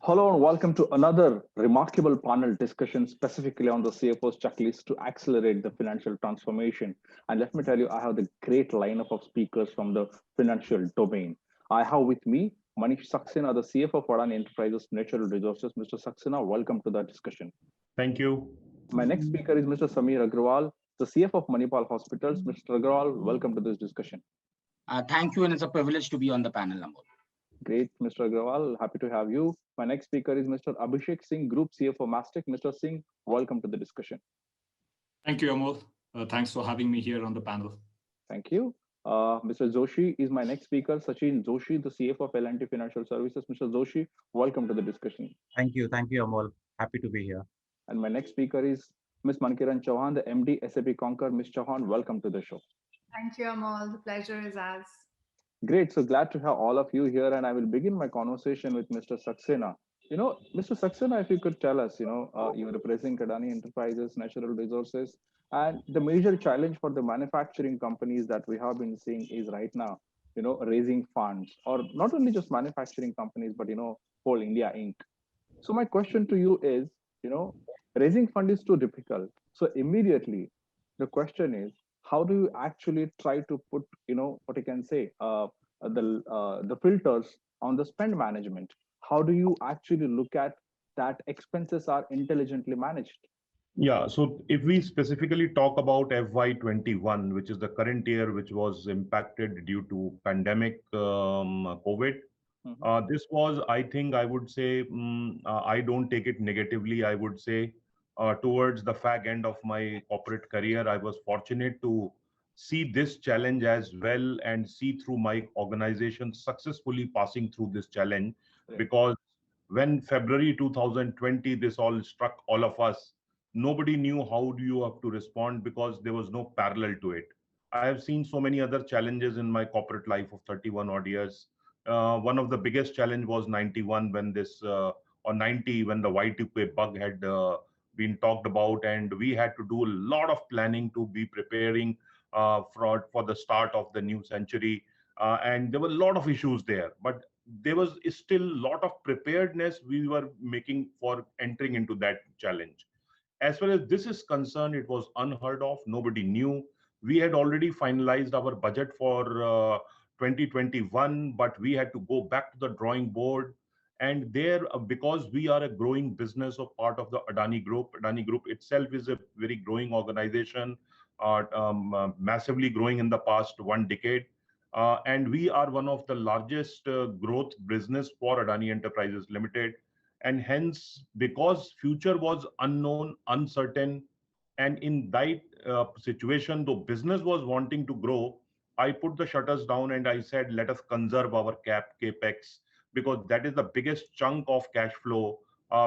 Hello and welcome to another remarkable panel discussion specifically on the CFO's checklist to accelerate the financial transformation. And let me tell you, I have the great lineup of speakers from the financial domain. I have with me Manish Saxena, the CFO for Adani Enterprises Natural Resources. Mr. Saxena, welcome to the discussion. Thank you. My next speaker is Mr. Samir Agrawal, the CFO of Manipal Hospitals. Mr. Agrawal, welcome to this discussion. Thank you, and it's a privilege to be on the panel, Amol. Great, Mr. Agrawal. Happy to have you. My next speaker is Mr. Abhishek Singh, Group CFO Mastek. Mr. Singh, welcome to the discussion. Thank you, Amol. Thanks for having me here on the panel. Thank you. Mr. Joshi is my next speaker. Sachin Joshi, the CFO of L&T Financial Services. Mr. Joshi, welcome to the discussion. Thank you, Amol. Happy to be here. And my next speaker is Ms. Mankiran Chauhan, the MD, SAP Concur. Ms. Chauhan, welcome to the show. Thank you, Amol. The pleasure is ours. Great. So glad to have all of you here. And I will begin my conversation with Mr. Saxena. Mr. Saxena, if you could tell us, you represent Adani Enterprises, Natural Resources, and the major challenge for the manufacturing companies that we have been seeing is right now, raising funds, or not only just manufacturing companies, but, whole India Inc. So my question to you is, raising fund is too difficult. So immediately the question is, how do you actually try to put, what you can say, the filters on the spend management? How do you actually look at that expenses are intelligently managed? Yeah, so if we specifically talk about FY21, which is the current year, which was impacted due to pandemic COVID, this was, I think, I would say, I don't take it negatively. I would say, towards the fag end of my corporate career, I was fortunate to see this challenge as well and see through my organization successfully passing through this challenge. Right. Because when February 2020, this all struck all of us, nobody knew how do you have to respond because there was no parallel to it. I have seen so many other challenges in my corporate life of 31 odd years. One of the biggest challenge was 91 when or 90 when the Y2K bug had been talked about, and we had to do a lot of planning to be preparing for the start of the new century. And there were a lot of issues there, but there was still a lot of preparedness we were making for entering into that challenge. As far as this is concerned, it was unheard of. Nobody knew. We had already finalized our budget for 2021, but we had to go back to the drawing board. And there, because we are a growing business of part of the Adani Group itself is a very growing organization, massively growing in the past 1 decade. And we are one of the largest growth business for Adani Enterprises Limited. And hence, because future was unknown, uncertain, and in that situation, though business was wanting to grow, I put the shutters down and I said, let us conserve our capex, because that is the biggest chunk of cash flow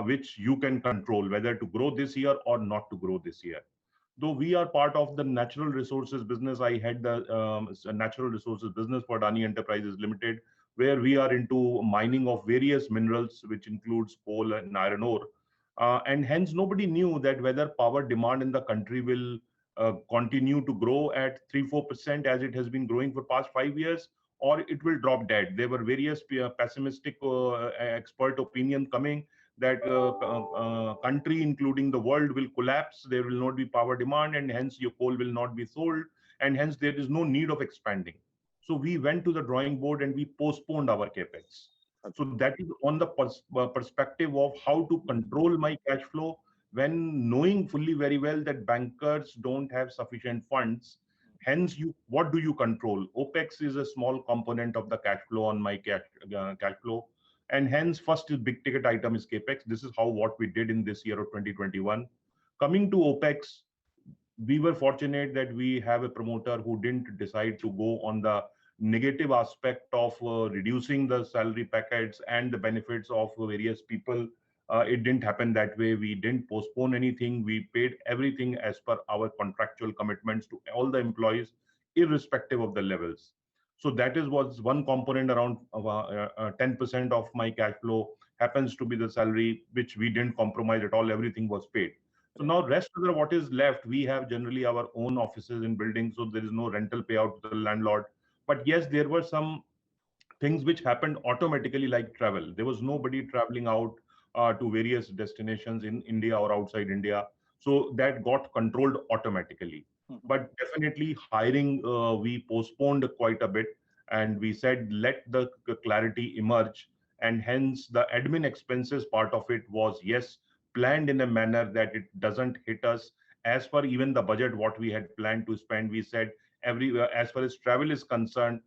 which you can control, whether to grow this year or not to grow this year. Though we are part of the natural resources business, I had the natural resources business for Adani Enterprises Limited, where we are into mining of various minerals, which includes coal and iron ore. And hence, nobody knew that whether power demand in the country will continue to grow at 3-4% as it has been growing for past 5 years, or it will drop dead. There were various pessimistic expert opinion coming that country, including the world, will collapse. There will not be power demand, and hence your coal will not be sold, and hence there is no need of expanding. So we went to the drawing board and we postponed our capex. So that is on the perspective of how to control my cash flow when knowing fully very well that bankers don't have sufficient funds. Hence, what do you control? OPEX is a small component of the cash flow on my cash flow. And hence, first is big ticket item is capex. This is what we did in this year of 2021. Coming to OPEX, we were fortunate that we have a promoter who didn't decide to go on the negative aspect of reducing the salary packets and the benefits of various people. It didn't happen that way. We didn't postpone anything. We paid everything as per our contractual commitments to all the employees, irrespective of the levels. So that was one component. Around 10% of my cash flow happens to be the salary, which we didn't compromise at all. Everything was paid. So now rest of the what is left, we have generally our own offices in buildings, so there is no rental payout to the landlord. But yes, there were some things which happened automatically, like travel. There was nobody traveling out to various destinations in India or outside India. So that got controlled automatically. But definitely hiring, we postponed quite a bit, and we said, let the clarity emerge. And hence the admin expenses part of it was, yes, planned in a manner that it doesn't hit us as per even the budget, what we had planned to spend. We said as far as travel is concerned,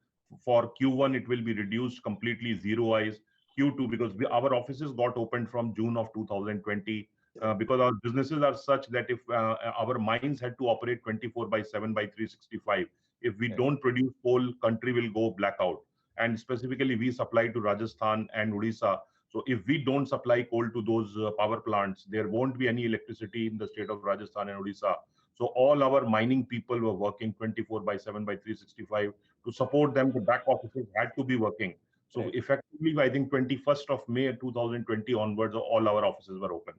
for Q1, it will be reduced completely zeroized. Q2, because our offices got opened from June of 2020, because our businesses are such that if our mines had to operate 24/7 by 365, if we don't produce coal, country will go blackout. And specifically, we supply to Rajasthan and Odisha. So if we don't supply coal to those power plants, there won't be any electricity in the state of Rajasthan and Odisha. So all our mining people were working 24/7 by 365 to support them. The back offices had to be working. So effectively, I think 21st of May 2020 onwards, all our offices were open.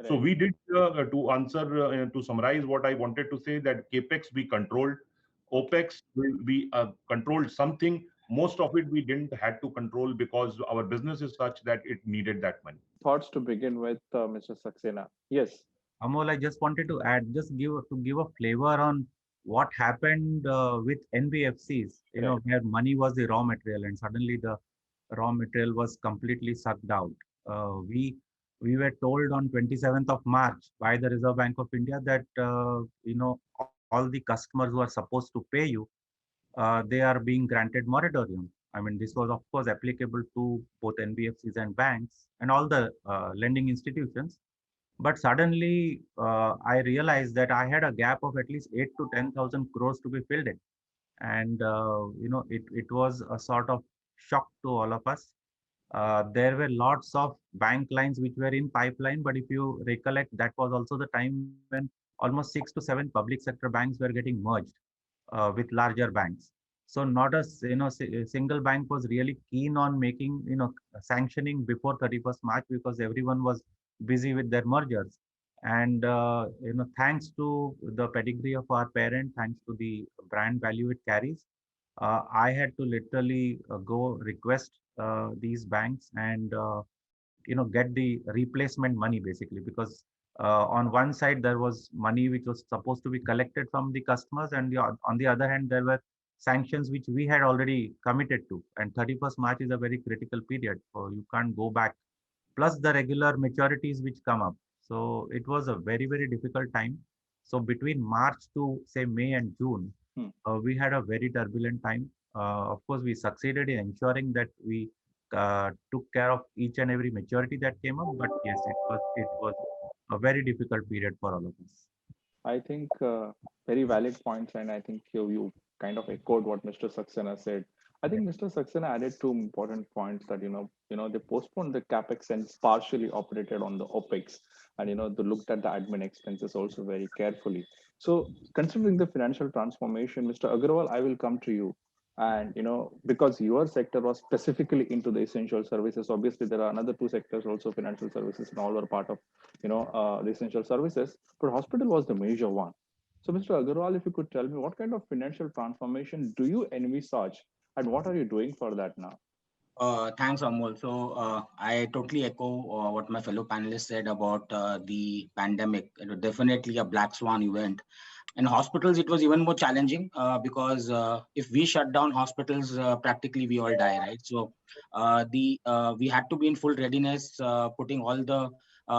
So we did, to answer, to summarize what I wanted to say, that CapEx we controlled, OpEx we controlled something. Most of it we didn't had to control because our business is such that it needed that money. Thoughts to begin with, Mr. Saxena? Yes. Amol, I just wanted to add, just give a flavor on what happened with NBFCs, where money was the raw material and suddenly the raw material was completely sucked out. We were told on 27th of March by the Reserve Bank of India that, all the customers who are supposed to pay you, they are being granted moratorium. I mean, this was of course applicable to both NBFCs and banks and all the lending institutions. But suddenly, I realized that I had a gap of at least 8 to 10,000 crores to be filled in, and it was a sort of shock to all of us. There were lots of bank lines which were in pipeline, but if you recollect, that was also the time when almost 6 to 7 public sector banks were getting merged with larger banks. So not a single bank was really keen on making sanctioning before 31st March because everyone was busy with their mergers. And thanks to the pedigree of our parent, thanks to the brand value it carries, I had to literally go request these banks and get the replacement money basically, because on one side there was money which was supposed to be collected from the customers, and on the other hand there were sanctions which we had already committed to, and 31st March is a very critical period, so you can't go back, plus the regular maturities which come up. So it was a very, very difficult time. So between March to say May and June, we had a very turbulent time. Of course, we succeeded in ensuring that we took care of each and every maturity that came up. But yes, it was a very difficult period for all of us. I think very valid points, and I think you kind of echoed what Mr. Saxena said. I think Mr. Saxena added two important points that they postponed the capex and partially operated on the opex, and they looked at the admin expenses also very carefully. So considering the financial transformation, Mr. Agarwal, I will come to you. And because your sector was specifically into the essential services, obviously there are another two sectors also, financial services, and all are part of the essential services, but hospital was the major one. So Mr. Agarwal, if you could tell me what kind of financial transformation do you envisage, and what are you doing for that now? Thanks, Amol. So I totally echo what my fellow panelists said about the pandemic. It was definitely a black swan event. In hospitals, it was even more challenging because if we shut down hospitals, practically we all die, right? So we had to be in full readiness, putting all the.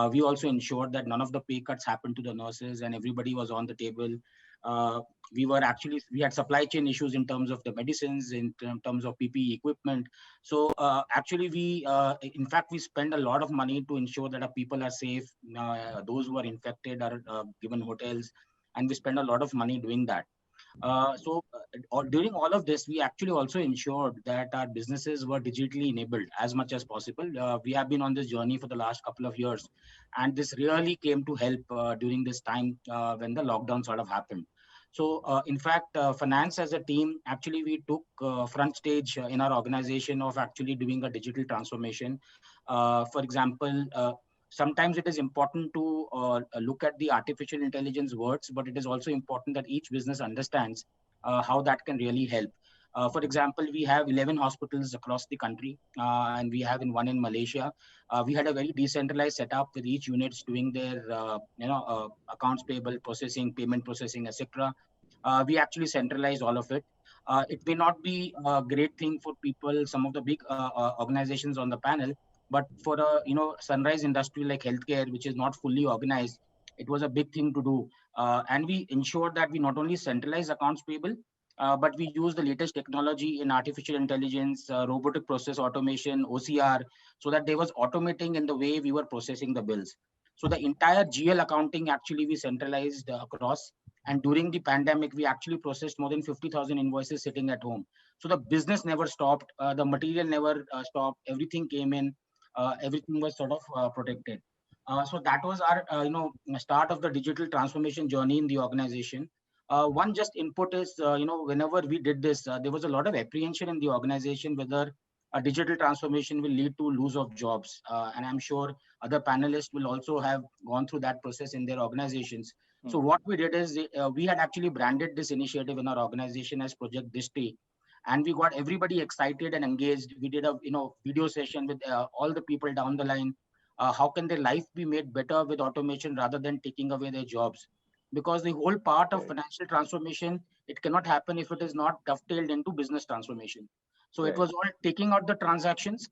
We also ensured that none of the pay cuts happened to the nurses, and everybody was on the table. We had supply chain issues in terms of the medicines, in terms of PPE equipment. So in fact, we spend a lot of money to ensure that our people are safe. Those who are infected are given hotels, and we spend a lot of money doing that. During all of this, we actually also ensured that our businesses were digitally enabled as much as possible. We have been on this journey for the last couple of years, and this really came to help during this time when the lockdown sort of happened. So in fact, finance as a team, actually we took front stage in our organization of actually doing a digital transformation. For example, sometimes it is important to look at the artificial intelligence words, but it is also important that each business understands how that can really help. For example, we have 11 hospitals across the country, and we have one in Malaysia. We had a very decentralized setup with each units doing their, accounts payable processing, payment processing, etc. We actually centralized all of it. It may not be a great thing for people, some of the big organizations on the panel, but for a sunrise industry like healthcare, which is not fully organized, it was a big thing to do. And we ensured that we not only centralize accounts payable, but we use the latest technology in artificial intelligence, robotic process automation, OCR, so that they was automating in the way we were processing the bills. So the entire GL accounting actually we centralized across. And during the pandemic, we actually processed more than 50,000 invoices sitting at home. So the business never stopped. The material never stopped. Everything came in. Everything was sort of protected. So that was our, start of the digital transformation journey in the organization. One just input is, whenever we did this, there was a lot of apprehension in the organization whether a digital transformation will lead to lose of jobs. And I'm sure other panelists will also have gone through that process in their organizations. So what we did is we had actually branded this initiative in our organization as Project Dishti, and we got everybody excited and engaged. We did a video session with all the people down the line. How can their life be made better with automation rather than taking away their jobs? Because the whole part of financial transformation, it cannot happen if it is not dovetailed into business transformation. So it was all taking out the transactions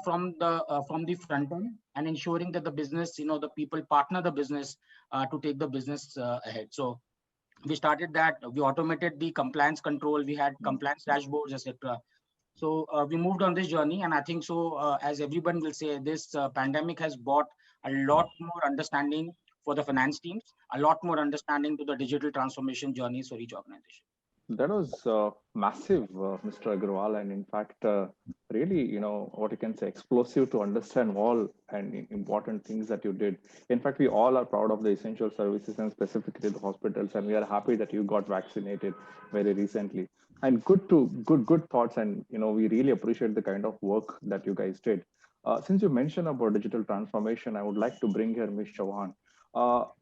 from the front end and ensuring that the business, the people partner the business to take the business ahead. So we started that. We automated the compliance control. We had compliance dashboards, etc. So we moved on this journey, and I think so. As everyone will say, this pandemic has brought a lot more understanding for the finance teams, a lot more understanding to the digital transformation journeys for each organization. That was massive, Mr. Agarwal, and in fact, really, what you can say, explosive to understand all and important things that you did. In fact, we all are proud of the essential services and specifically the hospitals, and we are happy that you got vaccinated very recently. And good thoughts, and we really appreciate the kind of work that you guys did. Since you mentioned about digital transformation, I would like to bring here Ms. Chauhan.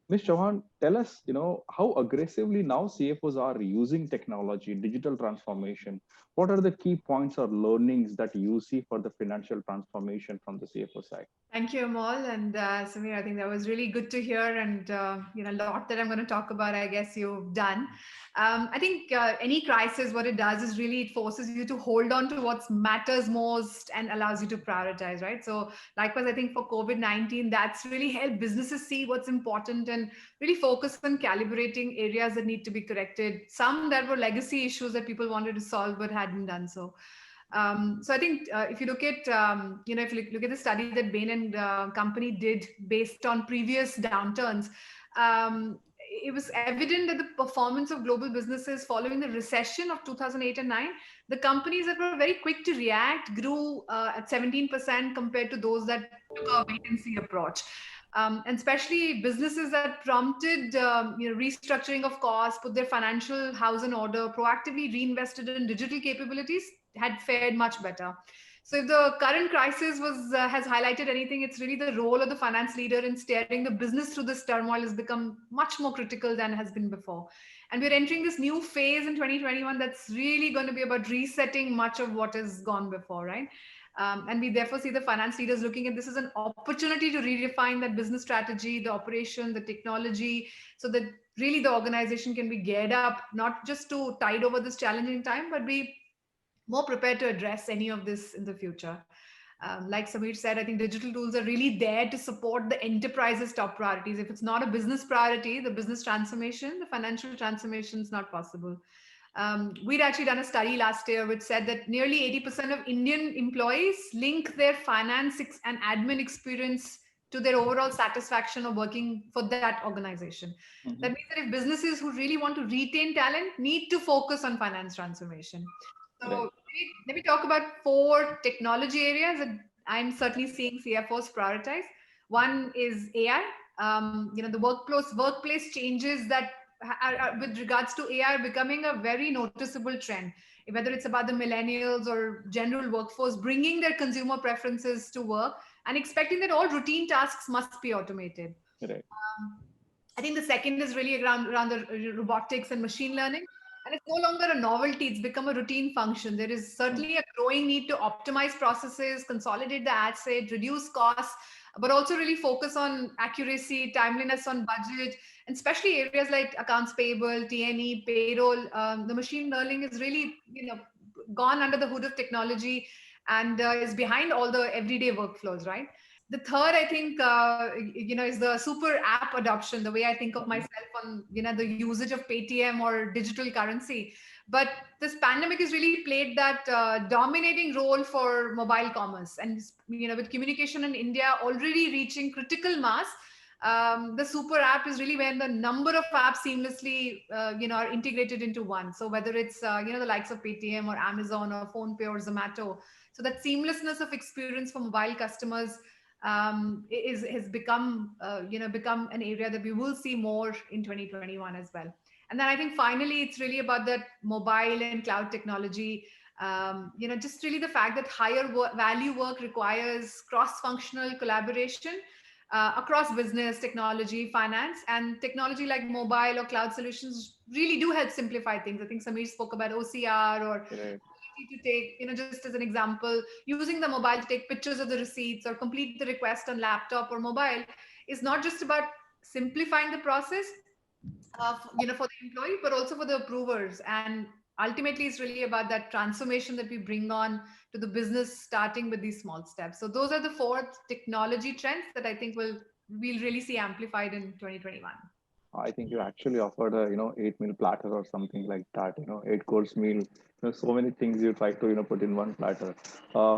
Ms. Chauhan, tell us, how aggressively now CFOs are using technology, digital transformation. What are the key points or learnings that you see for the financial transformation from the CFO side? Thank you, Amol. And Samir, I think that was really good to hear. And, a lot that I'm going to talk about, I guess you've done. I think any crisis, what it does is really it forces you to hold on to what matters most and allows you to prioritize, right? So likewise, I think for COVID-19, that's really helped businesses see what's important and really focus on calibrating areas that need to be corrected. Some that were legacy issues that people wanted to solve but hadn't done so. So I think if you look at, if you look at the study that Bain and company did based on previous downturns, it was evident that the performance of global businesses following the recession of 2008 and 9, the companies that were very quick to react grew at 17% compared to those that took a wait-and-see approach. And especially businesses that prompted restructuring of costs, put their financial house in order, proactively reinvested in digital capabilities, had fared much better. So if the current crisis has highlighted anything, it's really the role of the finance leader in steering the business through this turmoil has become much more critical than has been before. And we're entering this new phase in 2021 that's really going to be about resetting much of what has gone before, right? And we therefore see the finance leaders looking at this as an opportunity to redefine that business strategy, the operation, the technology, so that really the organization can be geared up, not just to tide over this challenging time, but be more prepared to address any of this in the future. Like Samir said, I think digital tools are really there to support the enterprise's top priorities. If it's not a business priority, the business transformation, the financial transformation is not possible. We'd actually done a study last year which said that nearly 80% of Indian employees link their finance and admin experience to their overall satisfaction of working for that organization. Mm-hmm. That means that if businesses who really want to retain talent need to focus on finance transformation. So let me talk about 4 technology areas that I'm certainly seeing CFOs prioritize. One is AI. The workplace changes that are with regards to AI are becoming a very noticeable trend. Whether it's about the millennials or general workforce bringing their consumer preferences to work and expecting that all routine tasks must be automated. Right. I think the second is really around the robotics and machine learning. And And it's no longer a novelty, it's become a routine function. There is certainly a growing need to optimize processes, consolidate the ad set, reduce costs, but also really focus on accuracy, timeliness on budget, and especially areas like accounts payable, T&E, payroll. The machine learning is really, gone under the hood of technology and is behind all the everyday workflows, right? The third, I think, is the super app adoption, the way I think of myself on, the usage of Paytm or digital currency. But this pandemic has really played that dominating role for mobile commerce. And, with communication in India already reaching critical mass, the super app is really when the number of apps seamlessly, are integrated into one. So whether it's, the likes of Paytm or Amazon or PhonePe or Zomato, so that seamlessness of experience for mobile customers has become become an area that we will see more in 2021 as well. And then I think finally it's really about that mobile and cloud technology. Just really the fact that higher value work requires cross-functional collaboration across business, technology, finance, and technology like mobile or cloud solutions really do help simplify things. I think Samir spoke about OCR or to take, just as an example, using the mobile to take pictures of the receipts or complete the request on laptop or mobile is not just about simplifying the process, for the employee, but also for the approvers. And ultimately, it's really about that transformation that we bring on to the business, starting with these small steps. So those are the 4 technology trends that I think we'll really see amplified in 2021. I think you actually offered a 8-meal platter or something like that. 8-course meal. So many things you try to put in one platter.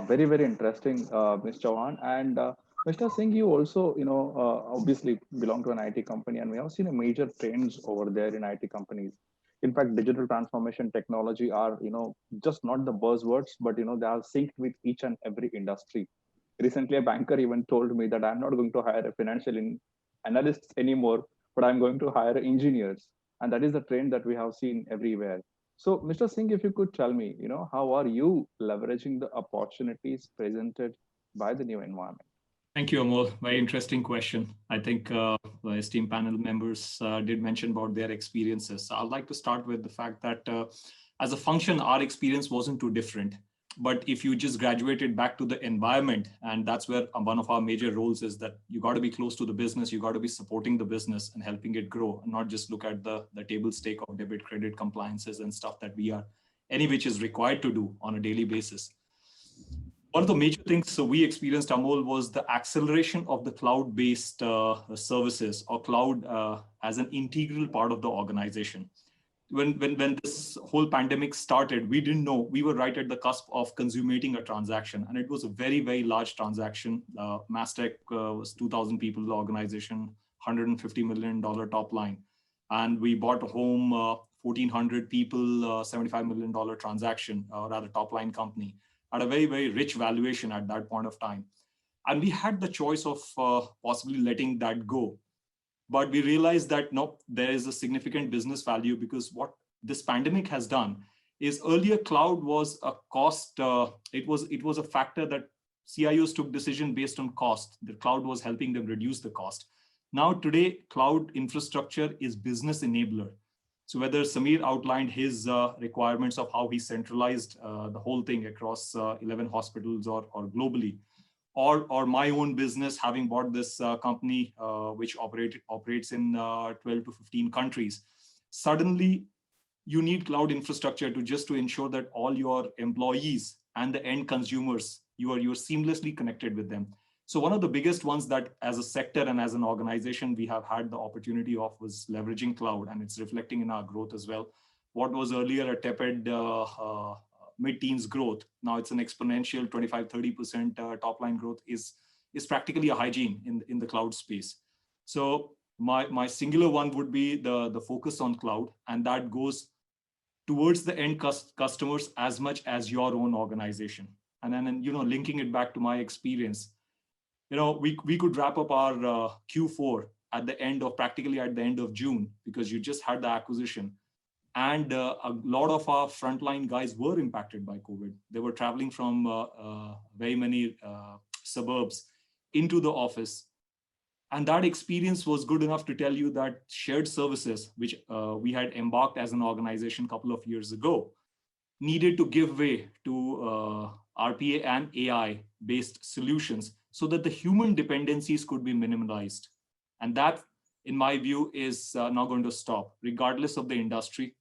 Very very interesting, Ms. Chauhan. And Mr. Singh, you also obviously belong to an IT company, and we have seen a major trends over there in IT companies. In fact, digital transformation technology are just not the buzzwords, but they are synced with each and every industry. Recently, a banker even told me that I'm not going to hire a financial analysts anymore, but I'm going to hire engineers. And that is the trend that we have seen everywhere. So, Mr. Singh, if you could tell me, how are you leveraging the opportunities presented by the new environment? Thank you, Amol. Very interesting question. I think the esteemed panel members did mention about their experiences. So I'd like to start with the fact that as a function, our experience wasn't too different. But if you just graduated back to the environment, and that's where one of our major roles is, that you got to be close to the business, you got to be supporting the business and helping it grow, and not just look at the table stake of debit, credit compliances and stuff that we are, any which is required to do on a daily basis. One of the major things we experienced, Amol, was the acceleration of the cloud-based services, or cloud as an integral part of the organization. When this whole pandemic started, we didn't know. We were right at the cusp of consummating a transaction, and it was a very, very large transaction. Mastech was 2,000 people organization, $150 million top line. And we bought a home, 1,400 people, $75 million transaction, or rather top line company, at a very, very rich valuation at that point of time. And we had the choice of possibly letting that go. But we realized that no, there is a significant business value, because what this pandemic has done is, earlier cloud was a cost. It was a factor that CIOs took decision based on cost. The cloud was helping them reduce the cost. Now today, cloud infrastructure is business enabler. So whether Samir outlined his requirements of how he centralized the whole thing across 11 hospitals or globally, or my own business, having bought this company which operates in 12 to 15 countries, suddenly you need cloud infrastructure to ensure that all your employees and the end consumers, you're seamlessly connected with them. So one of the biggest ones that as a sector and as an organization we have had the opportunity of was leveraging cloud, and it's reflecting in our growth as well. What was earlier a tepid mid-teens growth, now it's an exponential 25-30% top line growth, is practically a hygiene in the cloud space. So my singular one would be the focus on cloud, and that goes towards the end customers as much as your own organization. And then linking it back to my experience, we could wrap up our Q4 practically at the end of June, because you just had the acquisition. And a lot of our frontline guys were impacted by COVID. They were traveling from very many suburbs into the office. And that experience was good enough to tell you that shared services, which we had embarked as an organization a couple of years ago, needed to give way to RPA and AI based solutions so that the human dependencies could be minimized. And that, in my view, is not going to stop, regardless of the industry.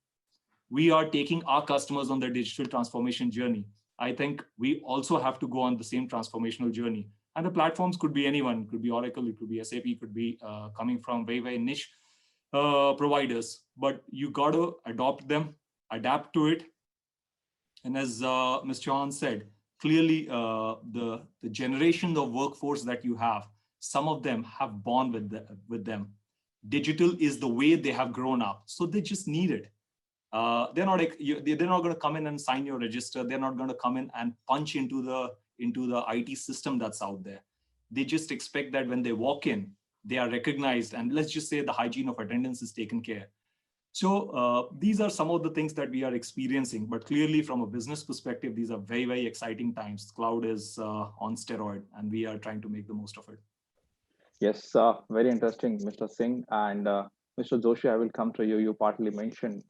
We are taking our customers on their digital transformation journey. I think we also have to go on the same transformational journey. And the platforms could be anyone. It could be Oracle, it could be SAP, it could be coming from very, very niche providers. But you got to adopt them, adapt to it. And as Ms. Chauhan said, clearly the generation of workforce that you have, some of them have born with them. Digital is the way they have grown up. So they just need it. They're not going to come in and sign your register. They're not going to come in and punch into the IT system that's out there. They just expect that when they walk in, they are recognized, and let's just say the hygiene of attendance is taken care. So these are some of the things that we are experiencing, but clearly from a business perspective, these are very, very exciting times. Cloud is on steroid, and we are trying to make the most of it. Yes, very interesting, Mr. Singh. And Mr. Joshi, I will come to you. You partly mentioned,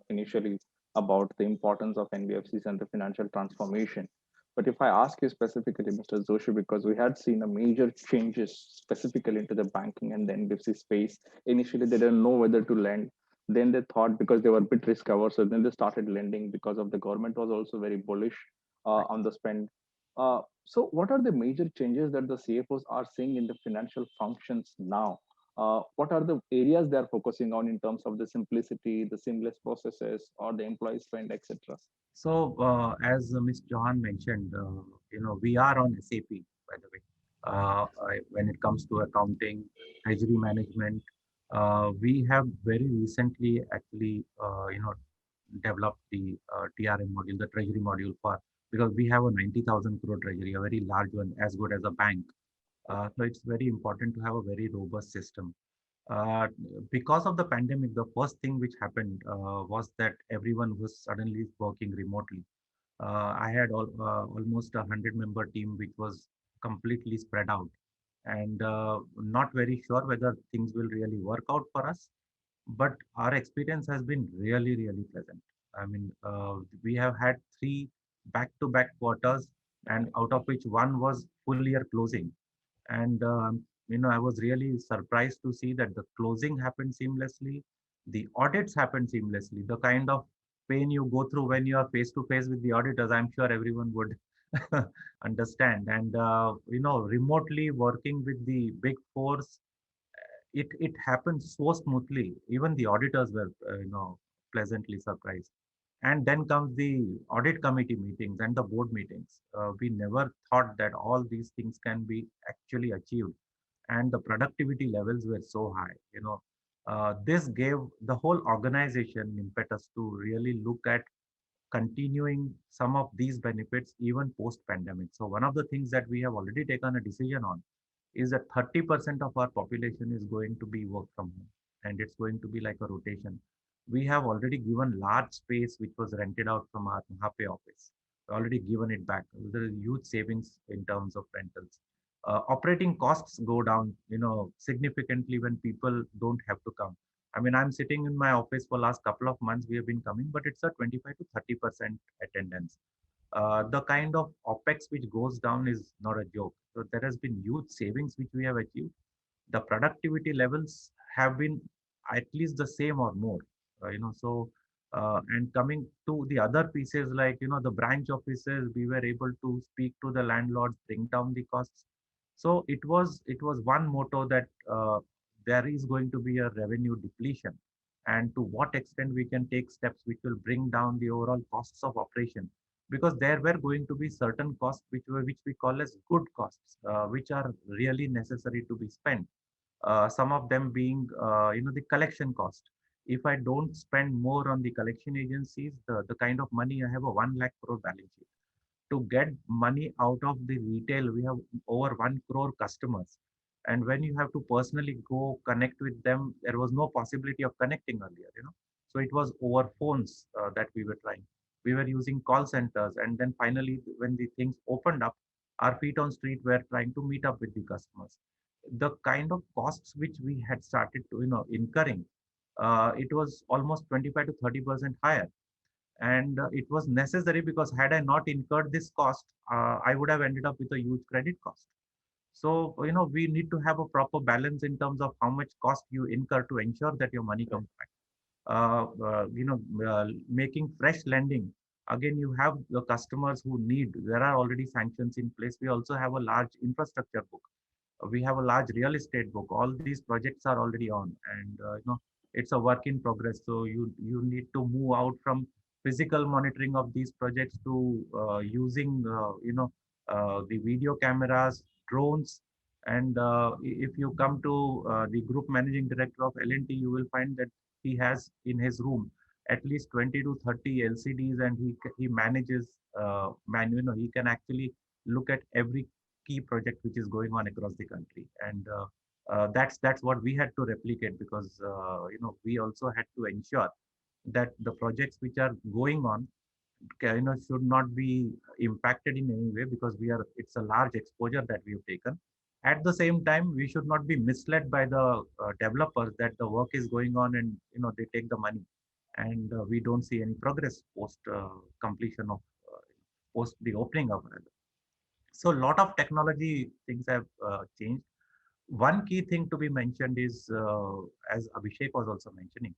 initially about the importance of NBFCs and the financial transformation. But if I ask you specifically, Mr. Joshi, because we had seen a major changes specifically into the banking and the NBFC space. Initially, they didn't know whether to lend. Then they thought, because they were a bit risk averse, so then they started lending because of the government was also very bullish on the spend. So what are the major changes that the CFOs are seeing in the financial functions now? What are the areas they are focusing on in terms of the simplicity, the seamless processes, or the employee spend, etc.? So, as Ms. Chauhan mentioned, we are on SAP, by the way. When it comes to accounting, treasury management, we have very recently actually, developed the TRM module, the treasury module for, because we have a 90,000 crore treasury, a very large one, as good as a bank. So it's very important to have a very robust system. Uh, because of the pandemic, the first thing which happened was that everyone was suddenly working remotely. I had almost 100-member team which was completely spread out, and not very sure whether things will really work out for us. But our experience has been really, really pleasant. I mean, we have had 3 back-to-back quarters, and out of which one was full year closing. And I was really surprised to see that the closing happened seamlessly, the audits happened seamlessly. The kind of pain you go through when you are face to face with the auditors, I'm sure everyone would understand. And remotely working with the big fours, it happened so smoothly. Even the auditors were pleasantly surprised. And then comes the audit committee meetings and the board meetings. We never thought that all these things can be actually achieved, and the productivity levels were so high. This gave the whole organization impetus to really look at continuing some of these benefits even post pandemic. So one of the things that we have already taken a decision on is that 30% of our population is going to be work from home, and it's going to be like a rotation. We have already given large space which was rented out from our Mahape office. Already given it back. There is huge savings in terms of rentals. Operating costs go down, significantly when people don't have to come. I mean, I'm sitting in my office for last couple of months. We have been coming, but it's a 25 to 30% attendance. The kind of OPEX which goes down is not a joke. So there has been huge savings which we have achieved. The productivity levels have been at least the same or more. And coming to the other pieces like the branch offices, we were able to speak to the landlords, bring down the costs. So it was one motto that there is going to be a revenue depletion, and to what extent we can take steps which will bring down the overall costs of operation, because there were going to be certain costs which we call as good costs, which are really necessary to be spent. Some of them being the collection cost. If I don't spend more on the collection agencies, the kind of money, I have a 1 lakh crore balance sheet. To get money out of the retail, we have over 1 crore customers. And when you have to personally go connect with them, there was no possibility of connecting earlier. So it was over phones that we were trying. We were using call centers. And then finally, when the things opened up, our feet on street were trying to meet up with the customers. the kind of costs which we had started to incurring, it was almost 25 to 30% higher. And it was necessary, because had I not incurred this cost, I would have ended up with a huge credit cost. So, we need to have a proper balance in terms of how much cost you incur to ensure that your money comes back. Making fresh lending. Again, you have the customers who need, there are already sanctions in place. We also have a large infrastructure book. We have a large real estate book. All these projects are already on, and it's a work in progress. So you need to move out from physical monitoring of these projects to using the video cameras, drones. And if you come to the group managing director of L&T, you will find that he has in his room at least 20 to 30 LCDs, and he manages he can actually look at every key project which is going on across the country. And that's what we had to replicate, because we also had to ensure that the projects which are going on should not be impacted in any way, because it's a large exposure that we have taken. At the same time, we should not be misled by the developers that the work is going on and they take the money, and we don't see any progress post completion of post the opening of it. So a lot of technology things have changed. One key thing to be mentioned is, as Abhishek was also mentioning,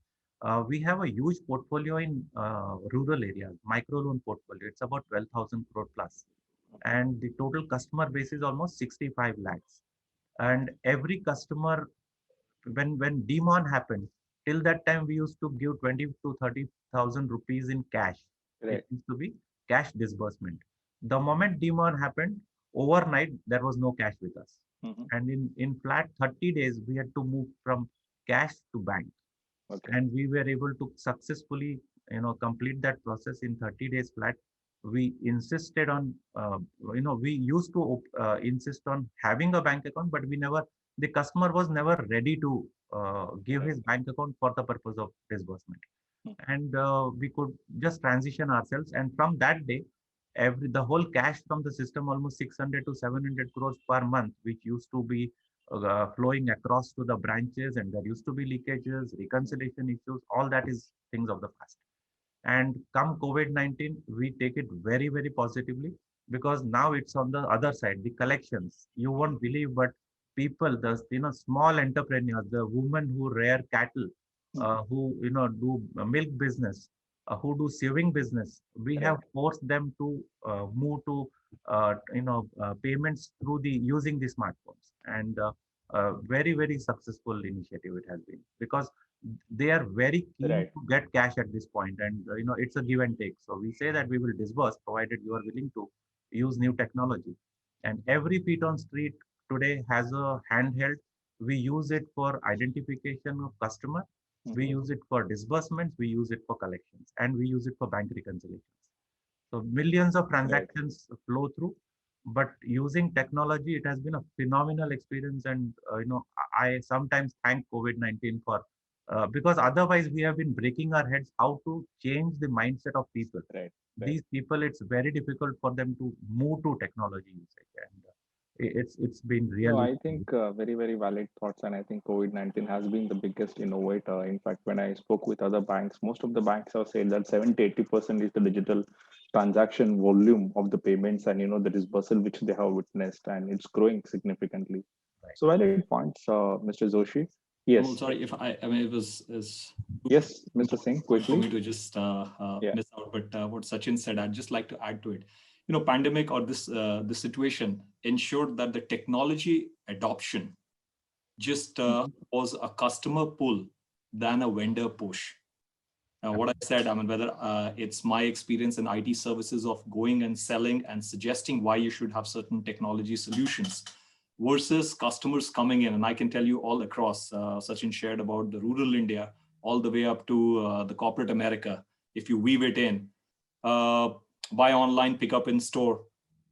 we have a huge portfolio in rural areas, micro loan portfolio. It's about 12,000 crore plus. And the total customer base is almost 65 lakhs. And every customer, when demon happened, till that time we used to give 20 to 30,000 rupees in cash. Right. It used to be cash disbursement. The moment demon happened, overnight there was no cash with us. And in flat 30 days, we had to move from cash to bank. Okay. And we were able to successfully complete that process in 30 days flat. We insisted on we used to insist on having a bank account, but the customer was never ready to give his bank account for the purpose of disbursement. And we could just transition ourselves, and from that day, the whole cash from the system, almost 600 to 700 crores per month, which used to be flowing across to the branches, and there used to be leakages, reconciliation issues, all that is things of the past. And come COVID-19, we take it very, very positively, because now it's on the other side, the collections. You won't believe, but people, the small entrepreneurs, the women who rear cattle, who do milk business, who do sewing business, we have forced them to move to payments through using the smartphones. And very, very successful initiative it has been, because they are very keen to get cash at this point, and it's a give and take. So we say that we will disburse provided you are willing to use new technology. And every feet on street today has a handheld. We use it for identification of customer. We use it for disbursements. We use it for collections, and we use it for bank reconciliations. So millions of transactions flow through. But using technology, it has been a phenomenal experience. And I sometimes thank COVID-19 for because otherwise we have been breaking our heads how to change the mindset of people. These people, it's very difficult for them to move to technology usage, and it's been really. No, I think very, very valid thoughts, and I think COVID-19 has been the biggest innovator. In fact, when I spoke with other banks, most of the banks have said that 70-80% is the digital transaction volume of the payments, and the disbursal which they have witnessed, and it's growing significantly. So valid points, Mr. Joshi. Yes. Oh, sorry if I mean it was yes, Mr. Singh, quickly. For me to just miss out, but what Sachin said, I'd just like to add to it. Pandemic or this situation ensured that the technology adoption just was a customer pull than a vendor push. What I said, I mean, whether it's my experience in IT services of going and selling and suggesting why you should have certain technology solutions versus customers coming in. And I can tell you all across, Sachin shared about the rural India, all the way up to the corporate America. If you weave it in, buy online, pick up in store.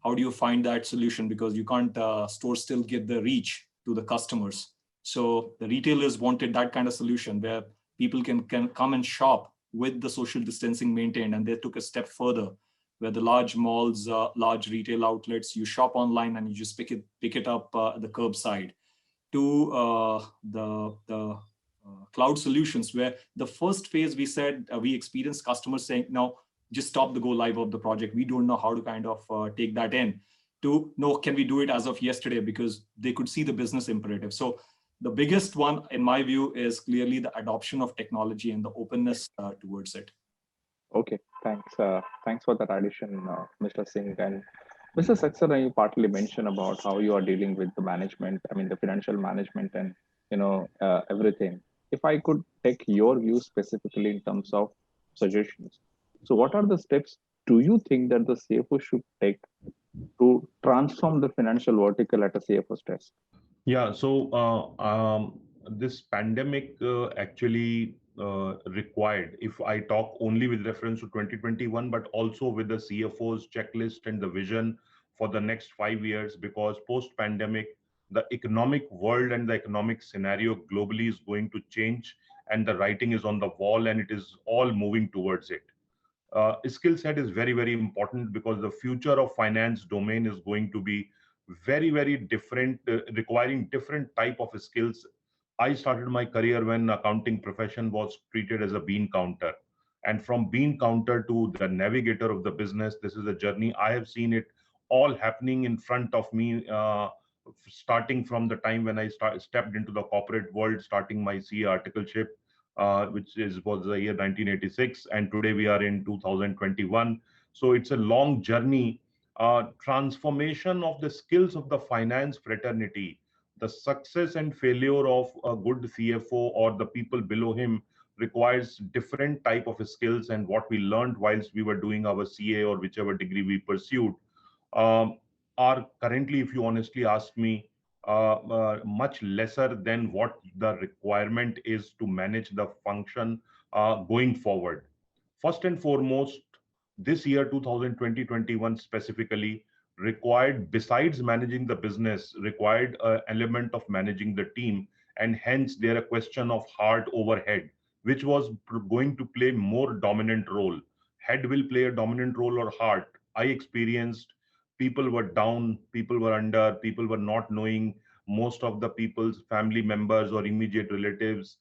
How do you find that solution? Because you can't, stores still get the reach to the customers. So the retailers wanted that kind of solution where people can come and shop with the social distancing maintained. And they took a step further, where the large malls, large retail outlets, you shop online and you just pick it up at the curbside. to the cloud solutions, where the first phase we said we experienced customers saying, no, just stop the go live of the project. We don't know how to kind of take that in. To no, can we do it as of yesterday, because they could see the business imperative. So the biggest one, in my view, is clearly the adoption of technology and the openness towards it. Okay, thanks. Thanks for that addition, Mr. Singh. And Mr. Saxena, you partly mentioned about how you are dealing with the management, I mean, the financial management and, everything. If I could take your view specifically in terms of suggestions. So what are the steps do you think that the CFO should take to transform the financial vertical at a CFO's desk? Yeah, so this pandemic actually required, if I talk only with reference to 2021, but also with the CFO's checklist and the vision for the next 5 years, because post-pandemic, the economic world and the economic scenario globally is going to change, and the writing is on the wall, and it is all moving towards it. Skill set is very, very important, because the future of finance domain is going to be very, very different, requiring different type of skills. I started my career when accounting profession was treated as a bean counter, and from bean counter to the navigator of the business, this is a journey. I have seen it all happening in front of me, starting from the time when I stepped into the corporate world, starting my CA articleship, which was the year 1986, and today we are in 2021. So it's a long journey. Transformation of the skills of the finance fraternity, the success and failure of a good CFO or the people below him requires different type of skills, and what we learned whilst we were doing our CA or whichever degree we pursued um, are currently, if you honestly ask me, much lesser than what the requirement is to manage the function going forward. First and foremost, this year 2020-21 specifically required, besides managing the business, required an element of managing the team, and hence there a question of heart overhead, which was going to play more dominant role. Head will play a dominant role, or heart. I experienced people were down, people were under, people were not knowing. Most of the people's family members or immediate relatives,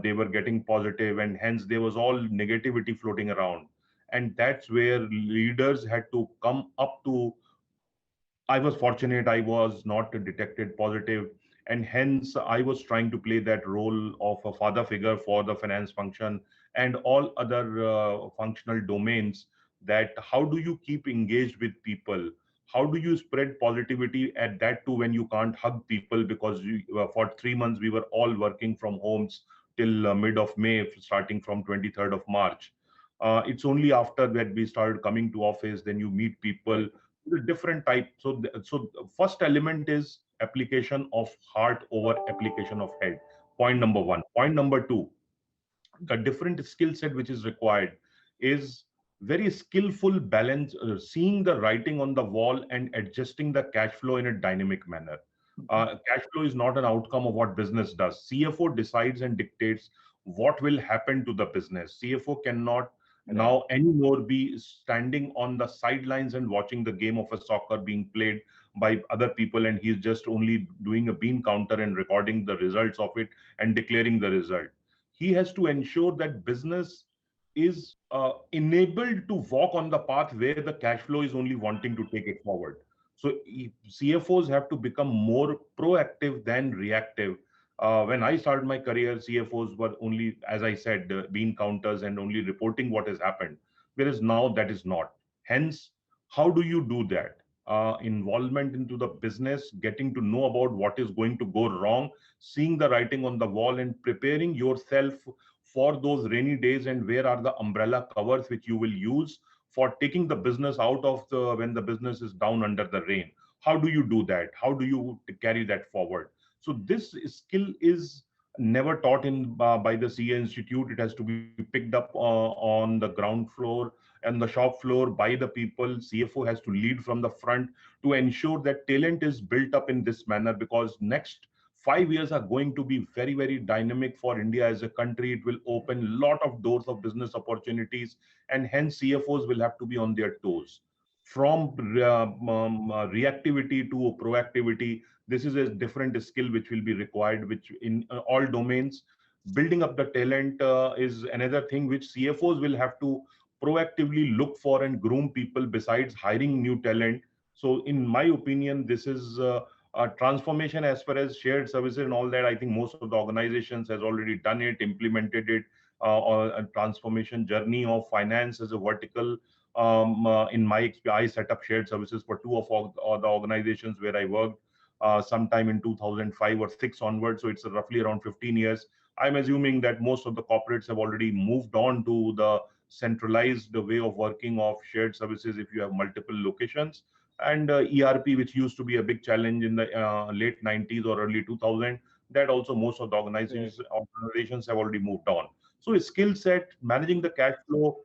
they were getting positive, and hence there was all negativity floating around. And that's where leaders had to come up to. I was fortunate, I was not detected positive, and hence I was trying to play that role of a father figure for the finance function and all other functional domains. That how do you keep engaged with people? How do you spread positivity at that too when you can't hug people, because for 3 months we were all working from homes till mid of May, starting from 23rd of March. It's only after that we started coming to office, then you meet people, the different type. So the first element is application of heart over application of head. Point number one. Point number two, the different skill set which is required is very skillful balance, seeing the writing on the wall and adjusting the cash flow in a dynamic manner. Cash flow is not an outcome of what business does. CFO decides and dictates what will happen to the business. CFO cannot now anymore be standing on the sidelines and watching the game of a soccer being played by other people, and he's just only doing a bean counter and recording the results of it and declaring the result. He has to ensure that business is enabled to walk on the path where the cash flow is only wanting to take it forward. So CFOs have to become more proactive than reactive. When I started my career, CFOs were only, as I said, bean counters and only reporting what has happened, whereas now that is not. Hence, how do you do that? Involvement into the business, getting to know about what is going to go wrong, seeing the writing on the wall, and preparing yourself for those rainy days, and where are the umbrella covers which you will use for taking the business out of the when the business is down under the rain. How do you do that? How do you carry that forward? So this skill is never taught in by the CA Institute. It has to be picked up on the ground floor and the shop floor by the people. CFO has to lead from the front to ensure that talent is built up in this manner, because next 5 years are going to be very, very dynamic for India as a country. It will open a lot of doors of business opportunities, and hence CFOs will have to be on their toes. from reactivity to proactivity. This is a different skill which will be required, which in all domains. Building up the talent is another thing which CFOs will have to proactively look for and groom people besides hiring new talent. So in my opinion, this is a transformation as far as shared services and all that. I think most of the organizations has already done it, implemented it, or a transformation journey of finance as a vertical. In my experience, I set up shared services for two of all the organizations where I worked sometime in 2005 or 6 onwards. So it's roughly around 15 years. I'm assuming that most of the corporates have already moved on to the centralized way of working of shared services if you have multiple locations. And ERP, which used to be a big challenge in the late 90s or early 2000, that also most of the organizations have already moved on. So a skill set, managing the cash flow,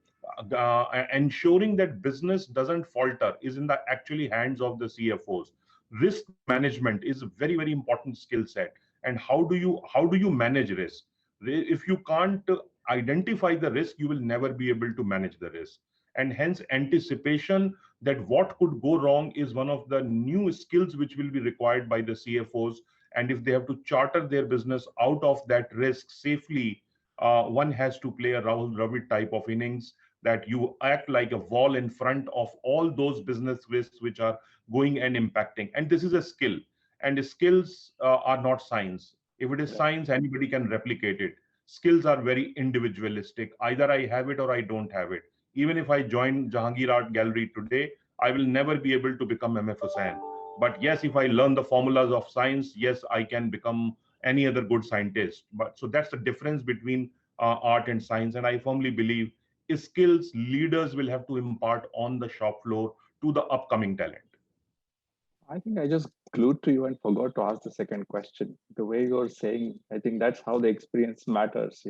ensuring that business doesn't falter is in the actually hands of the CFOs. Risk management is a very, very important skill set. And how do you manage risk? If you can't identify the risk, you will never be able to manage the risk. And hence anticipation that what could go wrong is one of the new skills which will be required by the CFOs. And if they have to charter their business out of that risk safely, one has to play a Rahul Dravid type of innings, that you act like a wall in front of all those business risks which are going and impacting. And this is a skill, and skills are not science. If it is science, anybody can replicate it. Skills are very individualistic. Either I have it or I don't have it. Even if I join Jahangir Art Gallery today, I will never be able to become MF Hussain. But yes, if I learn the formulas of science, yes, I can become any other good scientist. But so that's the difference between art and science. And I firmly believe skills leaders will have to impart on the shop floor to the upcoming talent. I think I just glued to you and forgot to ask the second question. The way you're saying, I think that's how the experience matters.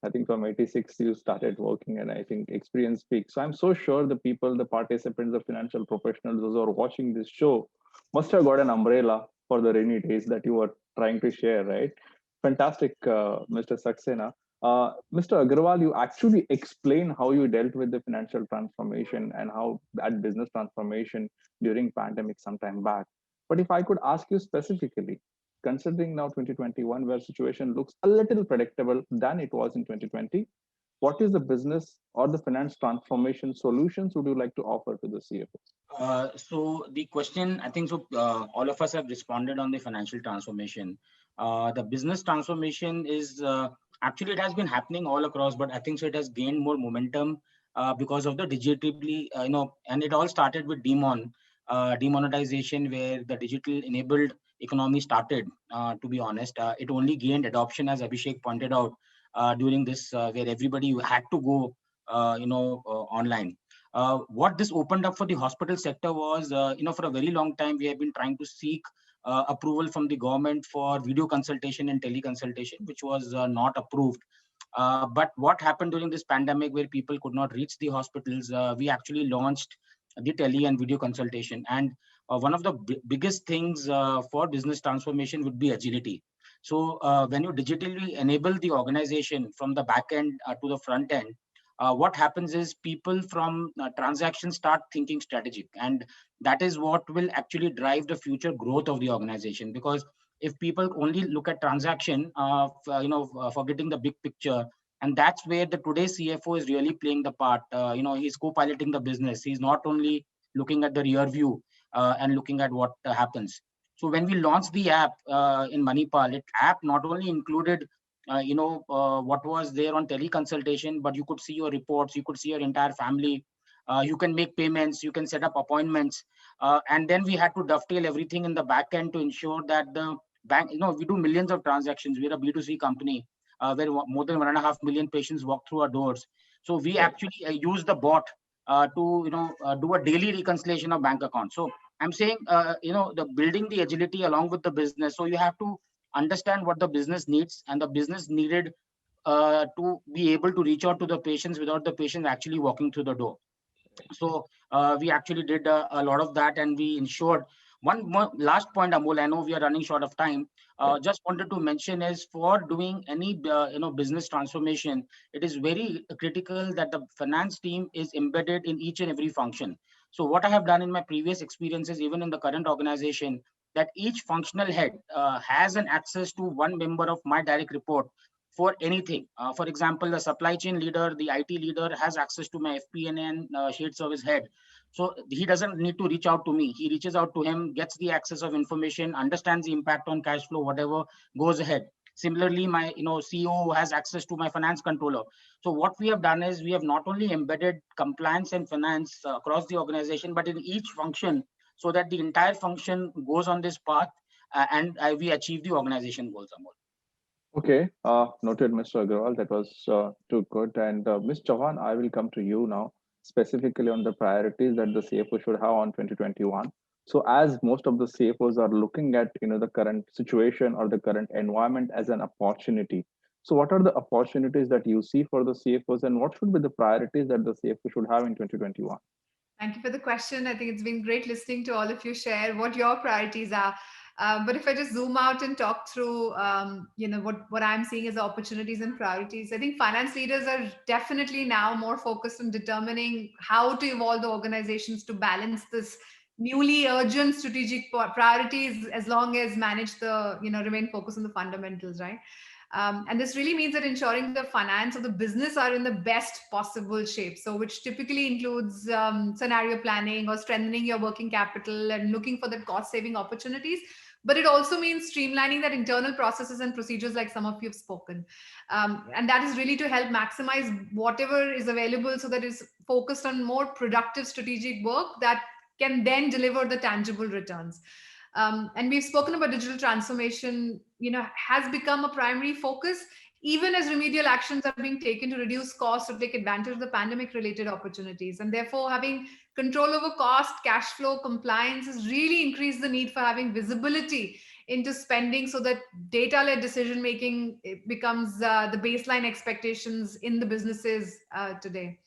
I think from 86 you started working, and I think experience speaks. So I'm so sure the people, the participants, the financial professionals, those who are watching this show must have got an umbrella for the rainy days that you were trying to share, right? Fantastic, Mr. Saxena. Mr. Agarwal, you actually explain how you dealt with the financial transformation and how that business transformation during pandemic sometime back. But if I could ask you specifically, considering now 2021, where situation looks a little predictable than it was in 2020, what is the business or the finance transformation solutions would you like to offer to the CFO? So the question, I think, so all of us have responded on the financial transformation. The business transformation is actually, it has been happening all across, but I think so it has gained more momentum because of the digitally, and it all started with demonetization, where the digital enabled economy started, to be honest. It only gained adoption, as Abhishek pointed out, during this, where everybody had to go, online. What this opened up for the hospital sector was, for a very long time, we have been trying to seek approval from the government for video consultation and teleconsultation, which was not approved. But what happened during this pandemic, where people could not reach the hospitals, we actually launched the tele and video consultation. And one of the biggest things for business transformation would be agility. So when you digitally enable the organization from the back end to the front end, what happens is people from transactions start thinking strategic, and that is what will actually drive the future growth of the organization. Because if people only look at transaction, forgetting the big picture, and that's where the today's CFO is really playing the part. He's co-piloting the business. He's not only looking at the rear view and looking at what happens. So when we launched the app in Manipal, app not only included what was there on teleconsultation, but you could see your reports, you could see your entire family, you can make payments, you can set up appointments, and then we had to dovetail everything in the back end to ensure that the bank, we do millions of transactions. We're a B2C company where more than 1.5 million patients walk through our doors. So we actually use the bot to do a daily reconciliation of bank accounts. So I'm saying the building the agility along with the business. So you have to understand what the business needs, and the business needed to be able to reach out to the patients without the patient actually walking through the door. So we actually did a lot of that, and we ensured. One more last point, Amol, I know we are running short of time. Just wanted to mention is, for doing any business transformation, it is very critical that the finance team is embedded in each and every function. So what I have done in my previous experiences, even in the current organization, that each functional head has an access to one member of my direct report for anything. For example, the supply chain leader, the IT leader has access to my FP&A and shared service head. So he doesn't need to reach out to me. He reaches out to him, gets the access of information, understands the impact on cash flow, whatever goes ahead. Similarly, my CEO has access to my finance controller. So what we have done is we have not only embedded compliance and finance across the organization, but in each function, so that the entire function goes on this path and we achieve the organization goals. Amol. Okay, noted, Mr. Agarwal. That was too good. And Ms. Chauhan, I will come to you now, specifically on the priorities that the CFO should have on 2021. So, as most of the CFOs are looking at the current situation or the current environment as an opportunity. So, what are the opportunities that you see for the CFOs, and what should be the priorities that the CFO should have in 2021? Thank you for the question. I think it's been great listening to all of you share what your priorities are. But if I just zoom out and talk through, what I'm seeing as opportunities and priorities, I think finance leaders are definitely now more focused on determining how to evolve the organizations to balance this newly urgent strategic priorities, as long as manage the, remain focused on the fundamentals, right? And this really means that ensuring the finance of the business are in the best possible shape. So, which typically includes scenario planning or strengthening your working capital and looking for the cost saving opportunities. But it also means streamlining that internal processes and procedures, like some of you have spoken. And that is really to help maximize whatever is available, so that is focused on more productive strategic work that can then deliver the tangible returns. And we've spoken about digital transformation, has become a primary focus, even as remedial actions are being taken to reduce costs or take advantage of the pandemic related opportunities. And therefore, having control over cost, cash flow, compliance has really increased the need for having visibility into spending, so that data led decision making becomes the baseline expectations in the businesses today.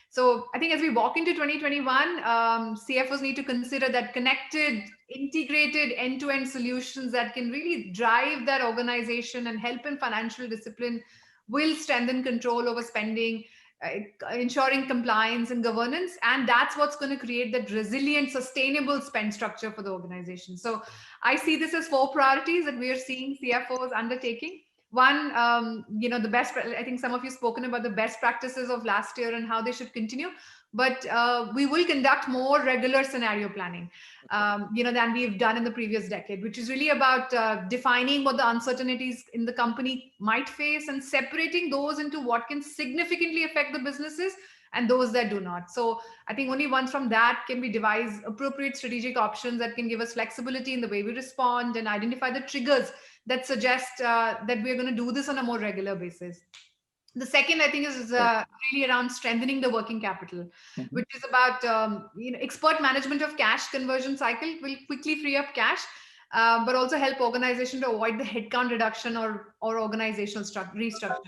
So I think as we walk into 2021, CFOs need to consider that connected, integrated end-to-end solutions that can really drive that organization and help in financial discipline will strengthen control over spending, ensuring compliance and governance. And that's what's going to create that resilient, sustainable spend structure for the organization. So I see this as 4 priorities that we are seeing CFOs undertaking. One, the best, I think some of you spoken about the best practices of last year and how they should continue, but we will conduct more regular scenario planning, than we've done in the previous decade, which is really about defining what the uncertainties in the company might face and separating those into what can significantly affect the businesses and those that do not. So I think only once from that can we devise appropriate strategic options that can give us flexibility in the way we respond and identify the triggers that suggest that we're going to do this on a more regular basis. The second, I think, is really around strengthening the working capital, which is about expert management of cash conversion cycle will quickly free up cash, but also help organization to avoid the headcount reduction or organizational restructure.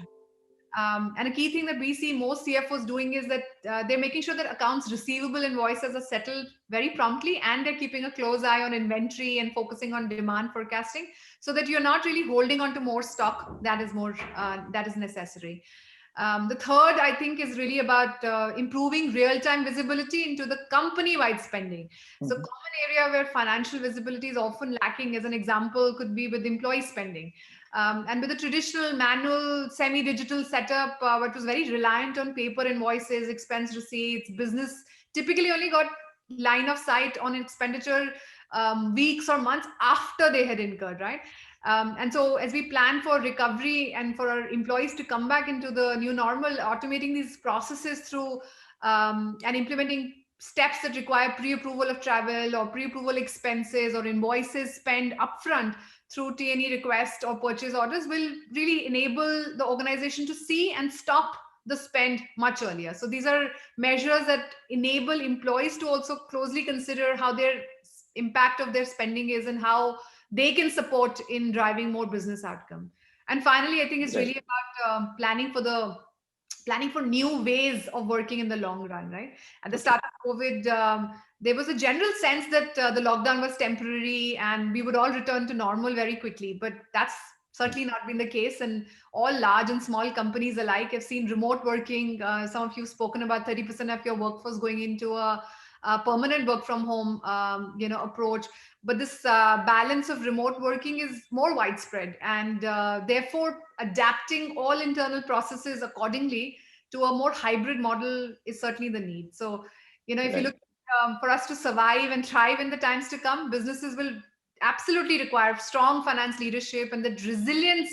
And a key thing that we see most CFOs doing is that they're making sure that accounts receivable invoices are settled very promptly, and they're keeping a close eye on inventory and focusing on demand forecasting, so that you're not really holding on to more stock that is necessary. The third, I think, is really about improving real-time visibility into the company-wide spending. So common area where financial visibility is often lacking, as an example, could be with employee spending. And with the traditional manual semi-digital setup, which was very reliant on paper invoices, expense receipts, business typically only got line of sight on expenditure weeks or months after they had incurred, right? And so as we plan for recovery and for our employees to come back into the new normal, automating these processes through and implementing steps that require pre-approval of travel or pre-approval expenses or invoices spent upfront through T&E request or purchase orders will really enable the organization to see and stop the spend much earlier. So these are measures that enable employees to also closely consider how their impact of their spending is and how they can support in driving more business outcome. And finally, I think it's really about planning for new ways of working in the long run, right? At the start of COVID, there was a general sense that the lockdown was temporary and we would all return to normal very quickly, but that's certainly not been the case. And all large and small companies alike have seen remote working. Some of you have spoken about 30% of your workforce going into a permanent work from home, approach. But this balance of remote working is more widespread, and therefore adapting all internal processes accordingly to a more hybrid model is certainly the need. So, if you look for us to survive and thrive in the times to come, businesses will absolutely require strong finance leadership and that resilience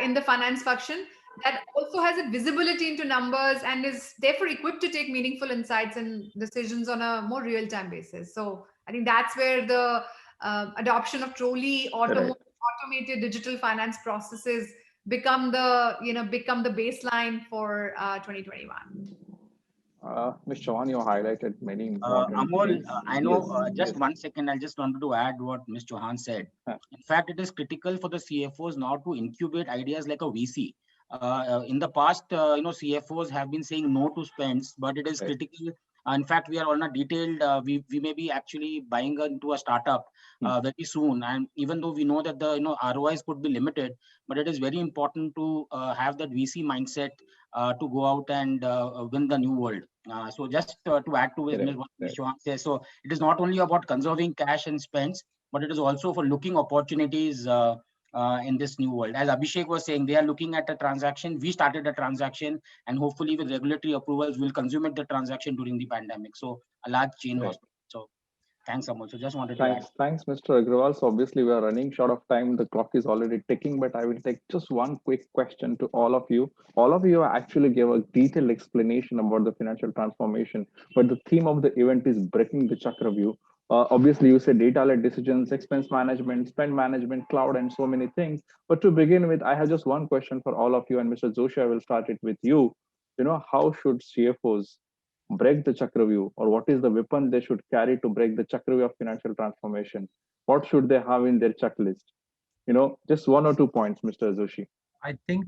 in the finance function that also has a visibility into numbers and is therefore equipped to take meaningful insights and decisions on a more real-time basis. So I think that's where the adoption of truly automated digital finance processes become the baseline for 2021. Ms. Chauhan, you highlighted many important Amol, things. I know, Yes. 1 second, I just wanted to add what Ms. Chauhan said. In fact, it is critical for the CFOs now to incubate ideas like a VC. In the past, CFOs have been saying no to spends, but it is critical. In fact, we are on a detailed, we may be actually buying into a startup very soon. And even though we know that the ROIs could be limited, but it is very important to have that VC mindset to go out and win the new world. So just to add to what Ms. Chauhan says, so it is not only about conserving cash and spends, but it is also for looking opportunities in this new world. As Abhishek was saying, they are looking at a transaction. We started a transaction, and hopefully with regulatory approvals, we'll consummate the transaction during the pandemic. So a large chain hospital. So thanks, Amol. So just wanted to add. Thanks, Mr. Agrawal. So obviously we are running short of time. The clock is already ticking, but I will take just one quick question to all of you. All of you actually gave a detailed explanation about the financial transformation, but the theme of the event is breaking the Chakravyuh. Obviously, you said data-led decisions, expense management, spend management, cloud, and so many things. But to begin with, I have just one question for all of you, and Mr. Joshi, I will start it with you. How should CFOs break the Chakravyuh, or what is the weapon they should carry to break the Chakravyuh of financial transformation? What should they have in their checklist? Just 1 or 2 points, Mr. Joshi. I think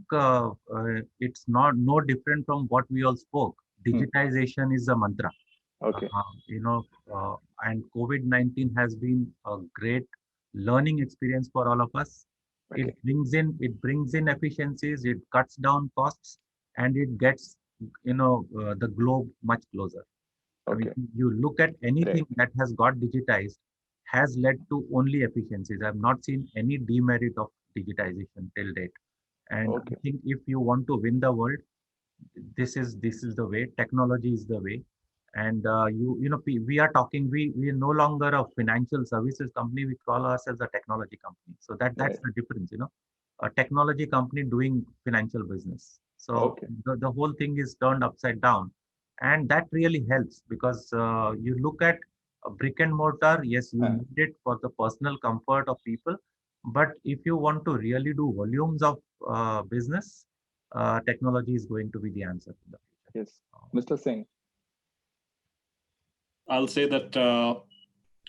it's no different from what we all spoke. Digitization is a mantra. Okay. And COVID-19 has been a great learning experience for all of us. Okay. It brings in efficiencies, it cuts down costs, and it gets the globe much closer. Okay. I mean, you look at anything that has got digitized has led to only efficiencies. I've not seen any demerit of digitization till date. And I think if you want to win the world, this is the way. Technology is the way. And we are talking. We are no longer a financial services company. We call ourselves a technology company. So that's the difference. A technology company doing financial business. So the whole thing is turned upside down, and that really helps because you look at a brick and mortar. Yes, you need it for the personal comfort of people, but if you want to really do volumes of business, technology is going to be the answer to that. Yes, Mr. Singh. I'll say that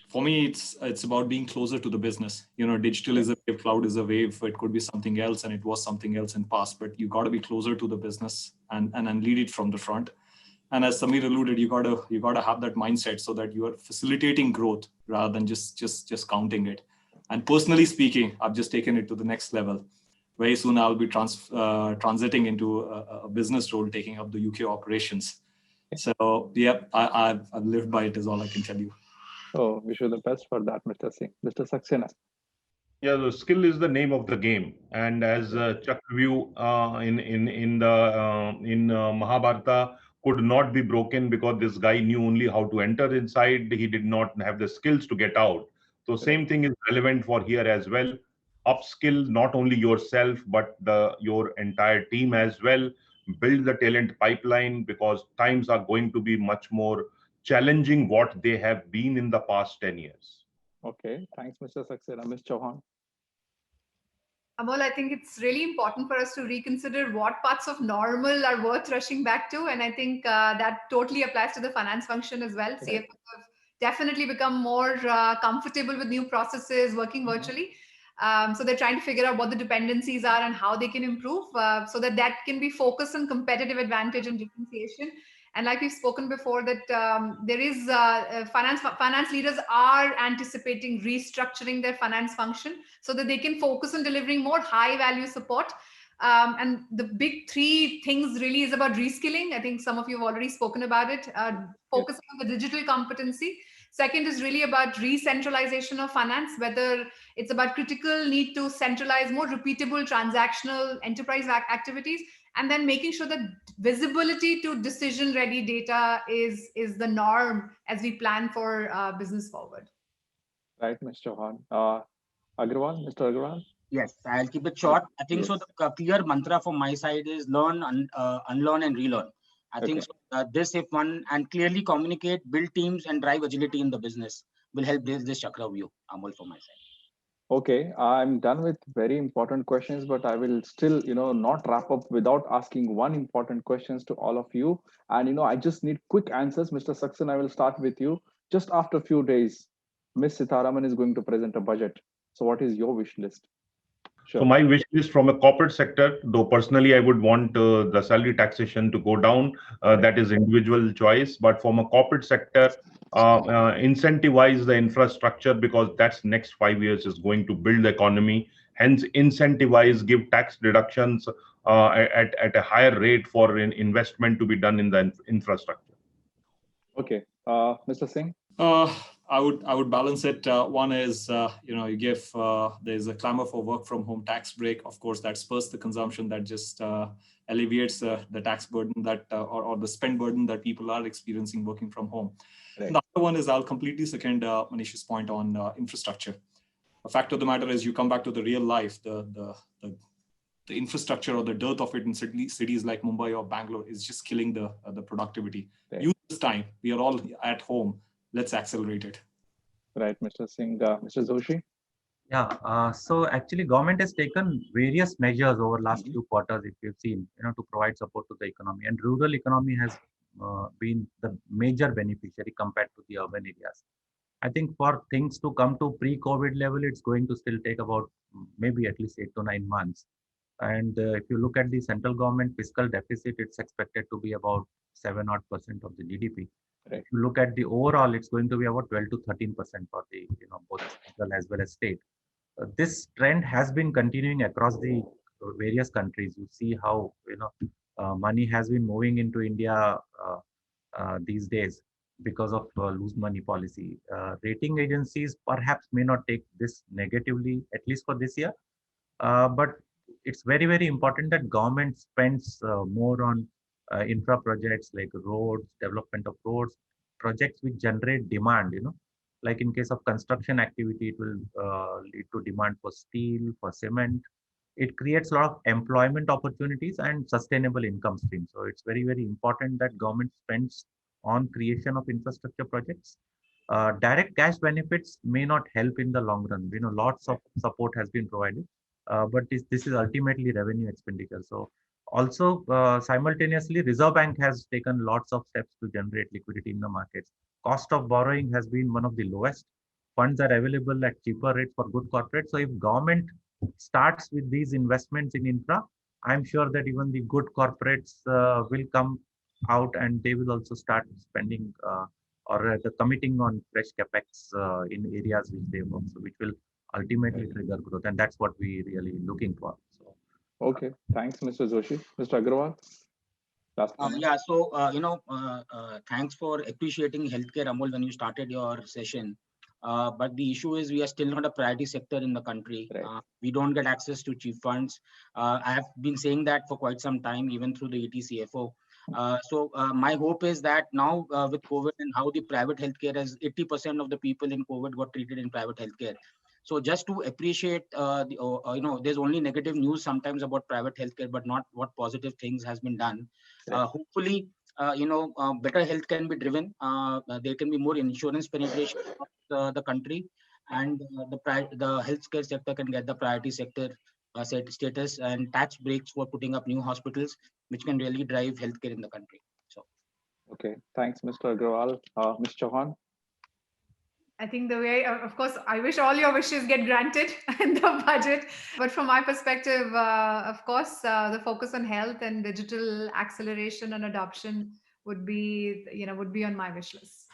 for me, it's about being closer to the business. Digital is a wave, cloud is a wave. It could be something else, and it was something else in past. But you got to be closer to the business and lead it from the front. And as Samir alluded, you got to have that mindset so that you are facilitating growth rather than just counting it. And personally speaking, I've just taken it to the next level. Very soon, I'll be transiting into a business role, taking up the UK operations. So, I've lived by it is all I can tell you. Oh, wish you the best for that, Mr. Singh. Mr. Saxena. Yeah, the skill is the name of the game, and as Chakravyuh in Mahabharata could not be broken because this guy knew only how to enter inside. He did not have the skills to get out. So same thing is relevant for here as well. Upskill not only yourself but your entire team as well. Build the talent pipeline because times are going to be much more challenging what they have been in the past 10 years. Okay, thanks, Mr. Saxena. Ms. Chauhan. Amol, I think it's really important for us to reconsider what parts of normal are worth rushing back to. And I think that totally applies to the finance function as well. CFOs have definitely become more comfortable with new processes, working virtually. So they're trying to figure out what the dependencies are and how they can improve so that can be focused on competitive advantage and differentiation. And like we've spoken before, that there is finance leaders are anticipating restructuring their finance function so that they can focus on delivering more high value support And the big three things really is about reskilling. I think some of you have already spoken about it. Focusing on the digital competency. Second is really about re-centralization of finance, whether it's about critical need to centralize more repeatable transactional enterprise activities, and then making sure that visibility to decision ready data is the norm as we plan for business forward. Right, Mr. Chauhan. Agarwal, Mr. Agarwal? Yes, I'll keep it short. I think so. The clear mantra from my side is learn, unlearn, and relearn. I think so, this, if one and clearly communicate, build teams, and drive agility in the business will help this chakra view. Amol from my side. Okay, I'm done with very important questions, but I will still, not wrap up without asking one important questions to all of you. And, I just need quick answers. Mr. Saxena, I will start with you. Just after a few days, Ms. Sitharaman is going to present a budget. So what is your wish list? So Sure. my wish list from a corporate sector, though personally I would want the salary taxation to go down. That is individual choice. But from a corporate sector, incentivize the infrastructure, because that's next 5 years is going to build the economy. Hence, incentivize, give tax deductions at a higher rate for an investment to be done in the infrastructure. Okay, Mr. Singh. I would balance it. One is, you give, there's a clamor for work from home tax break. Of course, that spurs the consumption, that just alleviates the tax burden that or the spend burden that people are experiencing working from home. Right. And the other one is, I'll completely second Manish's point on infrastructure. The fact of the matter is, you come back to the real life, the infrastructure or the dearth of it in cities like Mumbai or Bangalore is just killing the productivity. Right. Use this time. We are all at home. Let's accelerate it. Right, Mr. Singh. Mr. Joshi? Yeah, so actually government has taken various measures over last few quarters, if you've seen, to provide support to the economy, and rural economy has been the major beneficiary compared to the urban areas. I think for things to come to pre-COVID level, it's going to still take about maybe at least 8 to 9 months. And if you look at the central government fiscal deficit, it's expected to be about 7% of the GDP. Right. If you look at the overall, it's going to be about 12 to 13% for the both central as well as state. This trend has been continuing across the various countries. You see how money has been moving into India these days because of loose money policy. Rating agencies perhaps may not take this negatively, at least for this year, but it's very, very important that government spends more on infra projects like roads, development of roads, projects which generate demand. Like in case of construction activity, it will lead to demand for steel, for cement. It creates a lot of employment opportunities and sustainable income streams. So it's very, very important that government spends on creation of infrastructure projects. Direct cash benefits may not help in the long run. Lots of support has been provided, but this is ultimately revenue expenditure. So also simultaneously, Reserve Bank has taken lots of steps to generate liquidity in the markets. Cost of borrowing has been one of the lowest. Funds are available at cheaper rates for good corporates. So if government starts with these investments in infra, I'm sure that even the good corporates will come out and they will also start spending or committing on fresh capex in areas which they work, so which will ultimately trigger growth, and that's what we really looking for. So, okay, thanks, Mr. Joshi. Mr. Agarwal? Last Yeah, so thanks for appreciating healthcare, Amol, when you started your session. But the issue is we are still not a priority sector in the country. Right. We don't get access to cheap funds. I have been saying that for quite some time, even through the ETCFO. So my hope is that now with COVID and how the private healthcare, as 80% of the people in COVID got treated in private healthcare. So just to appreciate, there's only negative news sometimes about private healthcare, but not what positive things has been done. Hopefully, better health can be driven. There can be more insurance penetration of the country, and the healthcare sector can get the priority sector status and tax breaks for putting up new hospitals, which can really drive healthcare in the country. So, okay, thanks, Mr. Agarwal. Ms. Chauhan? I think the way, of course, I wish all your wishes get granted in the budget. But from my perspective, of course, the focus on health and digital acceleration and adoption would be on my wish list.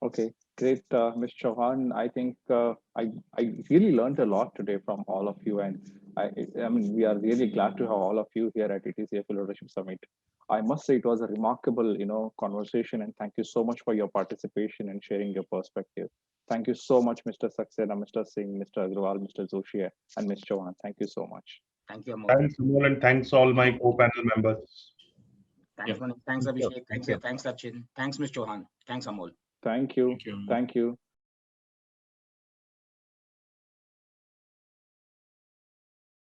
Okay, great, Ms. Chauhan. I think I really learned a lot today from all of you, and I mean, we are really glad to have all of you here at ETCF Leadership Summit. I must say it was a remarkable, conversation, and thank you so much for your participation and sharing your perspective. Thank you so much, Mr. Saxena, Mr. Singh, Mr. Agrawal, Mr. Joshi, and Ms. Chauhan. Thank you so much. Thank you, Amol. Thanks, Amol, and thanks all my co-panel members. Thanks, Manish. Thanks, Abhishek. Thanks, Sachin. Thanks, Ms. Chauhan. Thanks, Amol. Thank you. Thank you. Thank you.